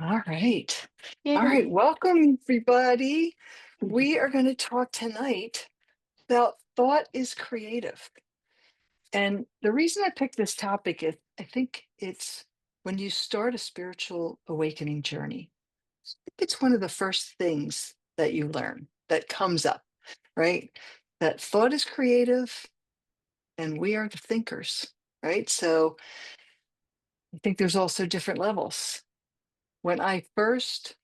All right. All right. Yay. Welcome, everybody. We are going to talk tonight about thought is creative. And the reason I picked this topic is I think it's when you start a spiritual awakening journey, it's one of the first things that you learn that comes up, right? That thought is creative and we are the thinkers, right? So I think there's also different levels. When I first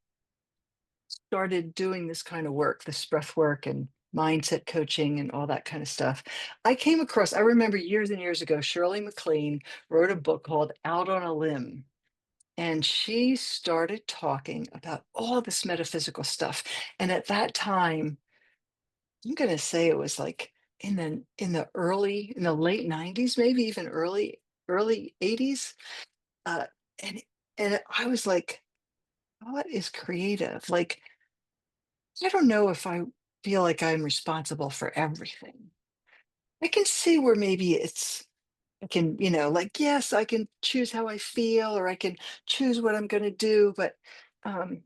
started doing this kind of work, this breath work and mindset coaching and all that kind of stuff, I remember years and years ago, Shirley MacLaine wrote a book called Out on a Limb. And she started talking about all this metaphysical stuff. And at that time, I'm going to say it was like in the late 90s, maybe even early 80s. Uh, and and I was like, what is creative? Like, I don't know if I feel like I'm responsible for everything. I can see where maybe I can, like, yes, I can choose how I feel or I can choose what I'm going to do, but um,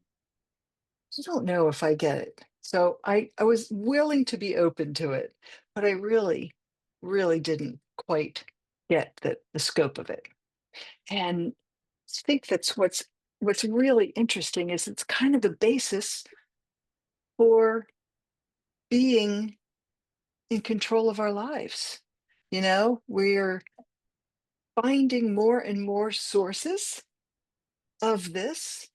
I don't know if I get it. So I was willing to be open to it, but I really, really didn't quite get the scope of it. And I think that's what's really interesting is it's kind of the basis for being in control of our lives. We're finding more and more sources of this.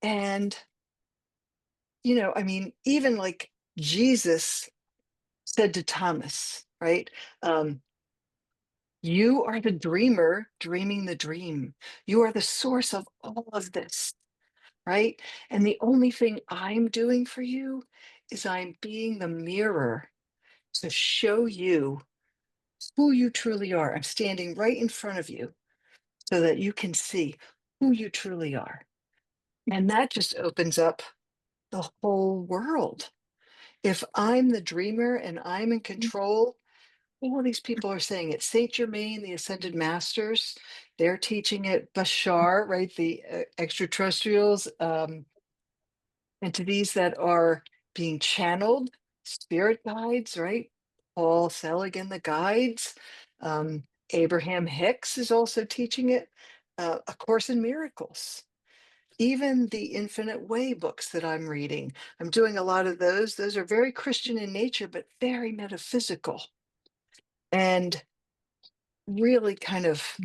And, I mean, even like Jesus said to Thomas, right? Um, you are the dreamer dreaming the dream. You are the source of all of this, right? And the only thing I'm doing for you is I'm being the mirror to show you who you truly are. I'm standing right in front of you so that you can see who you truly are. And that just opens up the whole world. If I'm the dreamer and I'm in control, all these people are saying it. Saint Germain, the Ascended Masters, they're teaching it. Bashar, right, the extraterrestrials, entities that are being channeled, spirit guides, right? Paul Selig the guides. Abraham Hicks is also teaching it. A Course in Miracles. Even the Infinite Way books that I'm reading, I'm doing a lot of those. Those are very Christian in nature, but very metaphysical and really kind of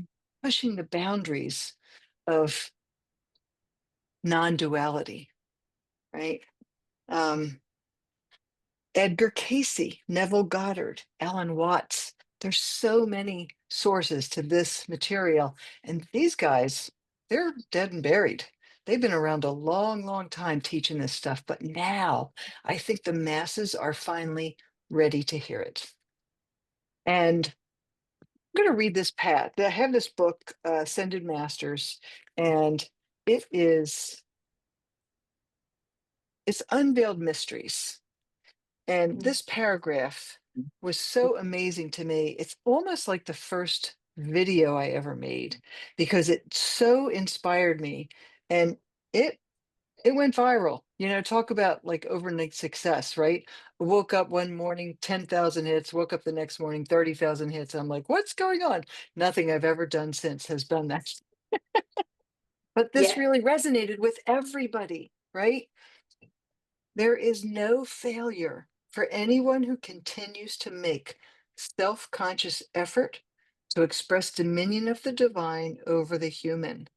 pushing the boundaries of non duality, right? Um, Edgar Casey, Neville Goddard, Alan Watts. There's so many sources to this material. And these guys, they're dead and buried. They've been around a long, long time teaching this stuff. But now I think the masses are finally ready to hear it. And I'm going to read this path. I have this book, Ascended Masters, and it is it's unveiled mysteries. And Mm. this paragraph was so amazing to me. It's almost like the first video I ever made because it so inspired me and it it went viral. Talk about like overnight success, right? I woke up one morning, 10,000 hits, woke up the next morning, 30,000 hits. I'm like, what's going on? Nothing I've ever done since has done that. But this Yeah. really resonated with everybody, right? There is no failure for anyone who continues to make self conscious effort to express dominion of the divine over the human,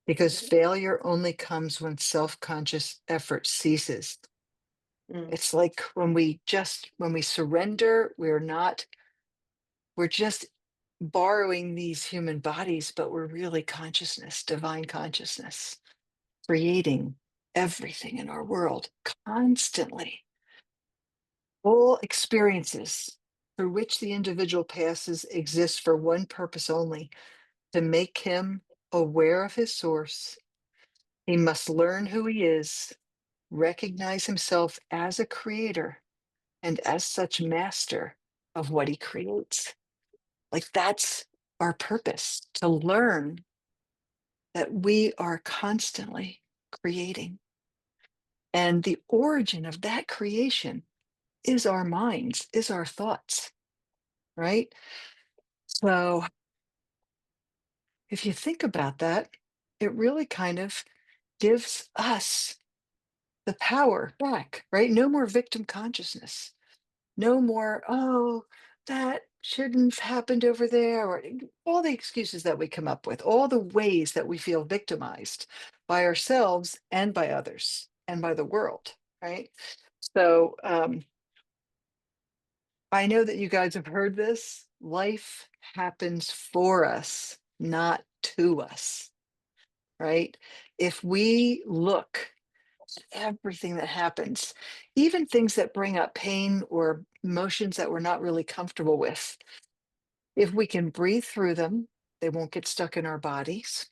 because Mhm. failure only comes when self conscious effort ceases. Mm. It's like when we surrender, we're just borrowing these human bodies, but we're really consciousness, divine consciousness, creating everything in our world constantly. All experiences through which the individual passes exist for one purpose only: to make him aware of his source. He must learn who he is, recognize himself as a creator, and as such, master of what he creates. Like that's our purpose: to learn that we are constantly creating. And the origin of that creation is our minds, is our thoughts, right? So if you think about that, it really kind of gives us the power back, right? No more victim consciousness. No more, oh, that shouldn't have happened over there, or all the excuses that we come up with, all the ways that we feel victimized by ourselves and by others and by the world, right? So I know that you guys have heard this. Life happens for us, not to us, right? If we look at everything that happens, even things that bring up pain or emotions that we're not really comfortable with, if we can breathe through them, they won't get stuck in our bodies.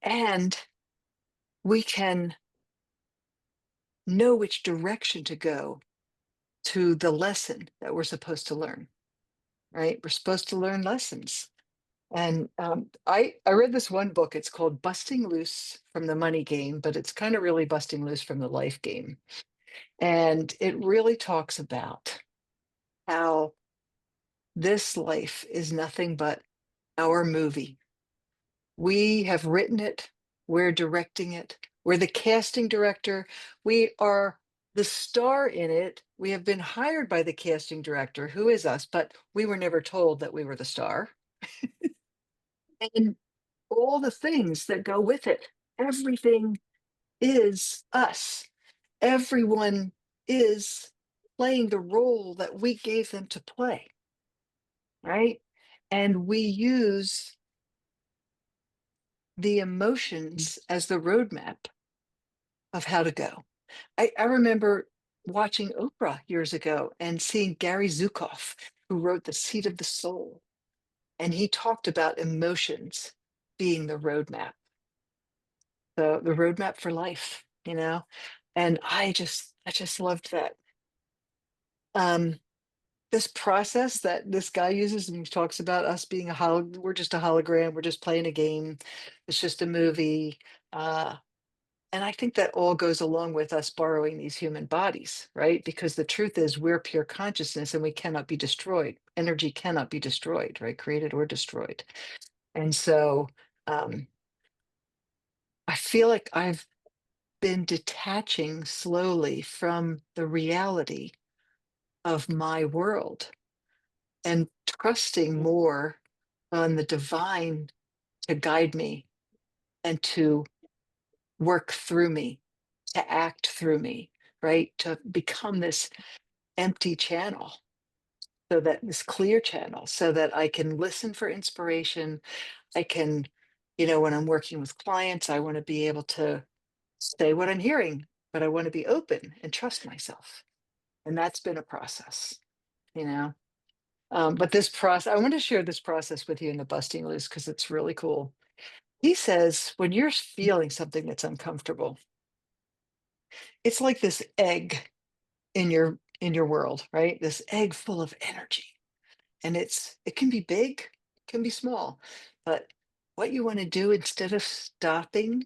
And we can know which direction to go to the lesson that we're supposed to learn, right? We're supposed to learn lessons. And I read this one book. It's called Busting Loose from the Money Game, but it's kind of really busting loose from the life game. And it really talks about how this life is nothing but our movie. We have written it, we're directing it, we're the casting director, we are the star in it. We have been hired by the casting director, who is us, but we were never told that we were the star. And all the things that go with it. Everything is us. Everyone is playing the role that we gave them to play, right? And we use the emotions as the roadmap of how to go. I remember watching Oprah years ago and seeing Gary Zukav, who wrote The Seat of the Soul, and he talked about emotions being the roadmap, the roadmap for life, you know? And I just loved that. Um, this process that this guy uses, and he talks about us being we're just a hologram, we're just playing a game, it's just a movie. And I think that all goes along with us borrowing these human bodies, right? Because the truth is, we're pure consciousness and we cannot be destroyed. Energy cannot be destroyed, right? Created or destroyed. And so um, I feel like I've been detaching slowly from the reality of my world and trusting more on the divine to guide me and to work through me, to act through me, right? To become this empty channel, so that this clear channel, so that I can listen for inspiration. I can, when I'm working with clients, I want to be able to say what I'm hearing, but I want to be open and trust myself. And that's been a process, you know. But this process, I want to share this process with you in the busting loose because it's really cool. He says, when you're feeling something that's uncomfortable, it's like this egg in your world, right? This egg full of energy. And it can be big, it can be small. But what you want to do, instead of stopping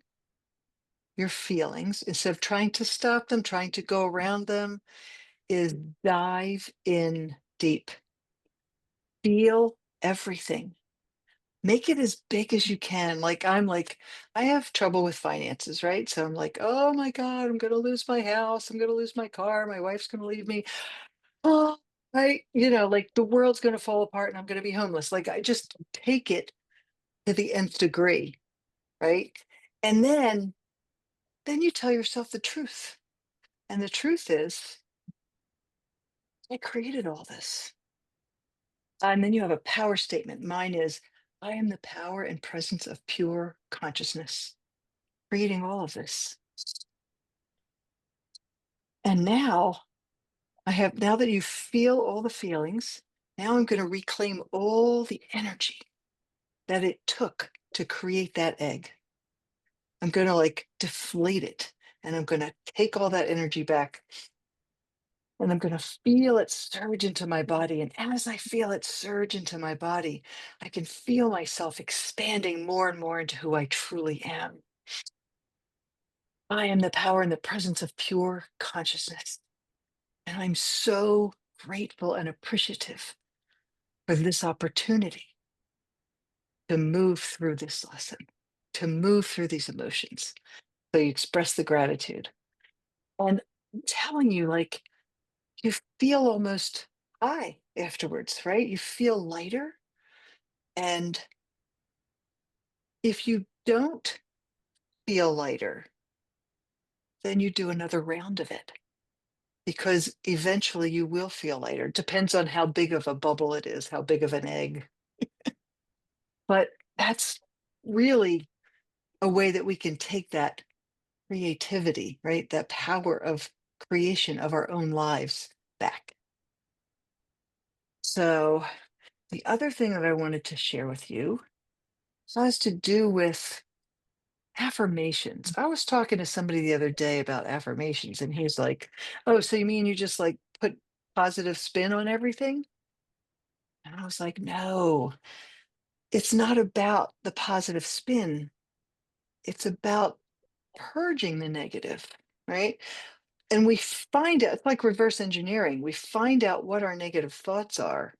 your feelings, instead of trying to stop them, trying to go around them, is dive in deep. Feel everything. Make it as big as you can. Like, I have trouble with finances, right? So I'm like, oh my God, I'm going to lose my house. I'm going to lose my car. My wife's going to leave me. Oh, like the world's going to fall apart and I'm going to be homeless. Like, I just take it to the nth degree, right? And then you tell yourself the truth. And the truth is, I created all this. And then you have a power statement. Mine is, I am the power and presence of pure consciousness, creating all of this. And now that you feel all the feelings, now I'm going to reclaim all the energy that it took to create that egg. I'm going to like deflate it and I'm going to take all that energy back And I'm going to feel it surge into my body. And as I feel it surge into my body, I can feel myself expanding more and more into who I truly am. I am the power and the presence of pure consciousness. And I'm so grateful and appreciative for this opportunity to move through this lesson, to move through these emotions. So you express the gratitude. And I'm telling you, like, you feel almost high afterwards, right? You feel lighter. And if you don't feel lighter, then you do another round of it because eventually you will feel lighter. Depends on how big of a bubble it is, how big of an egg. But that's really a way that we can take that creativity, right? That power of creation of our own lives back. So, the other thing that I wanted to share with you has to do with affirmations. I was talking to somebody the other day about affirmations, and he's like, "Oh, so you mean you just like put positive spin on everything?" And I was like, "No, it's not about the positive spin. It's about purging the negative, right?" And we find out, it's like reverse engineering. We find out what our negative thoughts are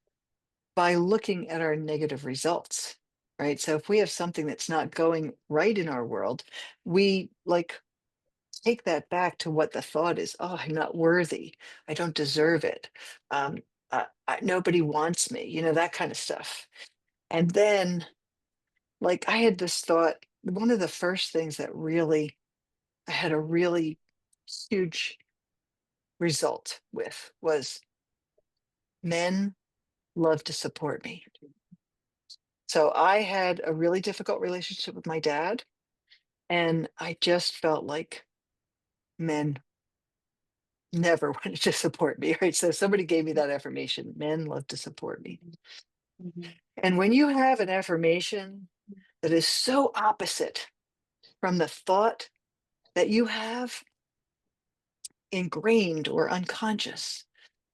by looking at our negative results, right? So if we have something that's not going right in our world, we like take that back to what the thought is. Oh, I'm not worthy. I don't deserve it. Um, Nobody wants me, that kind of stuff. And then, like, I had this thought, one of the first things that really, I had a really huge result with was men love to support me. So I had a really difficult relationship with my dad, and I just felt like men never wanted to support me, right? So somebody gave me that affirmation, men love to support me. Mhm. And when you have an affirmation that is so opposite from the thought that you have ingrained or unconscious,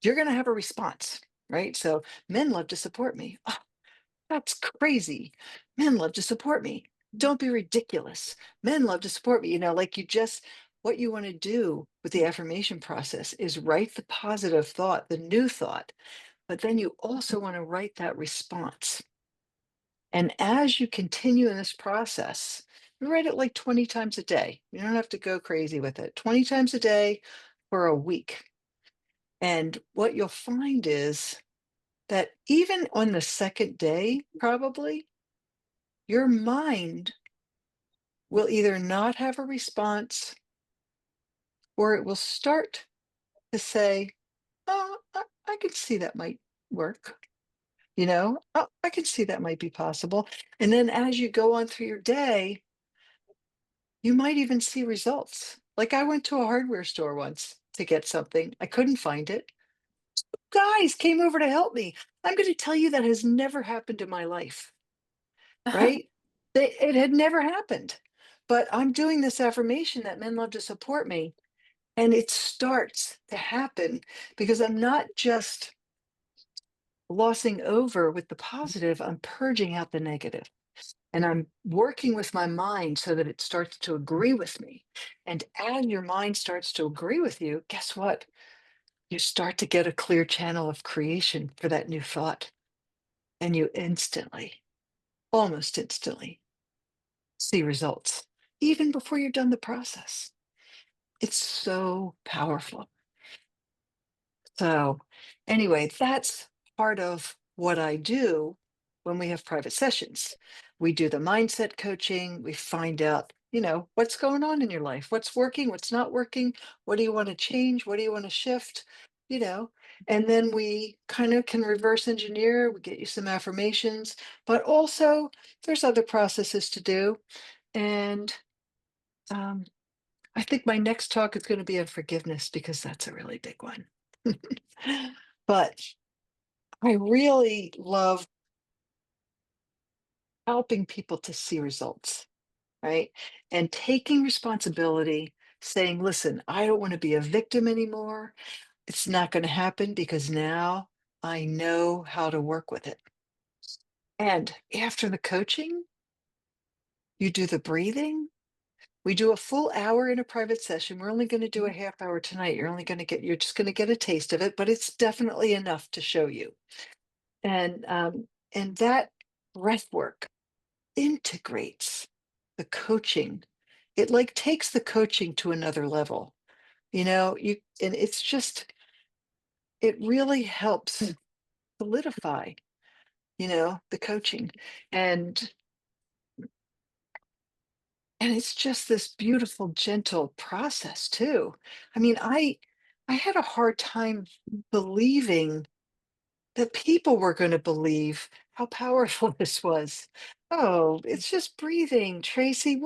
you're going to have a response, right? So men love to support me. That's crazy. Men love to support me. Don't be ridiculous. Men love to support me. Like what you want to do with the affirmation process is write the positive thought, the new thought, but then you also want to write that response. And as you continue in this process, you write it like 20 times a day. You don't have to go crazy with it. 20 times a day for a week. And what you'll find is that even on the second day, probably, your mind will either not have a response or it will start to say, "Oh, I can see that might work. Oh, I can see that might be possible." And then as you go on through your day, you might even see results. Like I went to a hardware store once to get something, I couldn't find it. Guys came over to help me. I'm going to tell you that has never happened in my life, right? It had never happened. But I'm doing this affirmation that men love to support me. And it starts to happen because I'm not just glossing over with the positive, I'm purging out the negative. And I'm working with my mind so that it starts to agree with me. And as your mind starts to agree with you, guess what? You start to get a clear channel of creation for that new thought. And you instantly, almost instantly, see results, even before you're done the process. It's so powerful. So, anyway, that's part of what I do when we have private sessions. We do the mindset coaching, we find out, what's going on in your life, what's working, what's not working, what do you want to change, what do you want to shift, you know, and then we kind of can reverse engineer, we get you some affirmations, but also there's other processes to do. And um, I think my next talk is going to be on forgiveness because that's a really big one. But I really love helping people to see results, right? And taking responsibility, saying, listen, I don't want to be a victim anymore. It's not going to happen because now I know how to work with it. And after the coaching, you do the breathing. We do a full hour in a private session. We're only going to do a Mhm. half hour tonight. You're just going to get a taste of it, but it's definitely enough to show you. And that breath work integrates the coaching. It like takes the coaching to another level. And it really helps Hmm. solidify, the coaching. And and it's just this beautiful, gentle process too. I mean, I had a hard time believing that people were going to believe how powerful this was. Oh, it's just breathing, Tracy.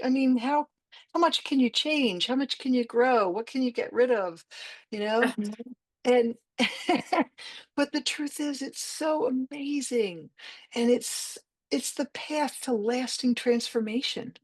I mean, how much can you change? How much can you grow? What can you get rid of? You know? And but the truth is it's so amazing. And it's the path to lasting transformation.